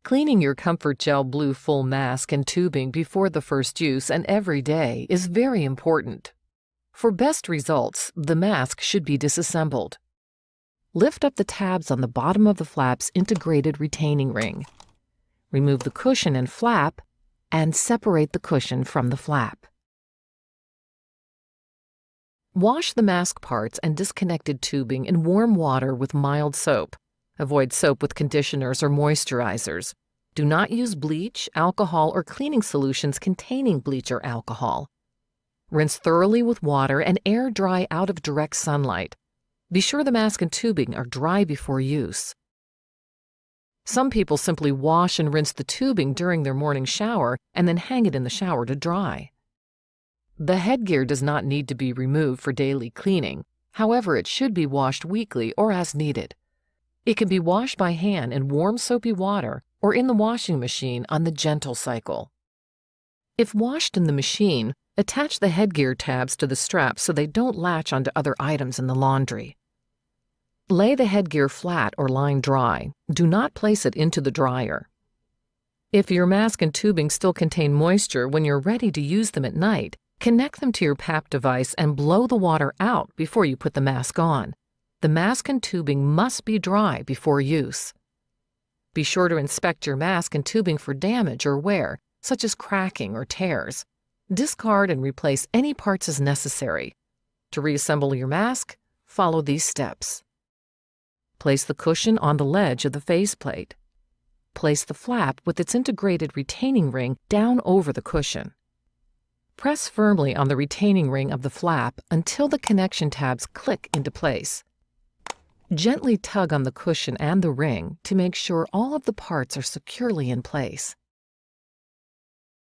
Cleaning your ComfortGel Blue full mask and tubing before the first use and every day is very important. For best results, the mask should be disassembled. Lift up the tabs on the bottom of the flap's integrated retaining ring. Remove the cushion and flap, and separate the cushion from the flap. Wash the mask parts and disconnected tubing in warm water with mild soap. Avoid soap with conditioners or moisturizers. Do not use bleach, alcohol, or cleaning solutions containing bleach or alcohol. Rinse thoroughly with water and air dry out of direct sunlight. Be sure the mask and tubing are dry before use. Some people simply wash and rinse the tubing during their morning shower and then hang it in the shower to dry. The headgear does not need to be removed for daily cleaning. However, it should be washed weekly or as needed. It can be washed by hand in warm soapy water or in the washing machine on the gentle cycle. If washed in the machine, attach the headgear tabs to the straps so they don't latch onto other items in the laundry. Lay the headgear flat or line dry. Do not place it into the dryer. If your mask and tubing still contain moisture when you're ready to use them at night, connect them to your PAP device and blow the water out before you put the mask on. The mask and tubing must be dry before use. Be sure to inspect your mask and tubing for damage or wear, such as cracking or tears. Discard and replace any parts as necessary. To reassemble your mask, follow these steps. Place the cushion on the ledge of the faceplate. Place the flap with its integrated retaining ring down over the cushion. Press firmly on the retaining ring of the flap until the connection tabs click into place. Gently tug on the cushion and the ring to make sure all of the parts are securely in place.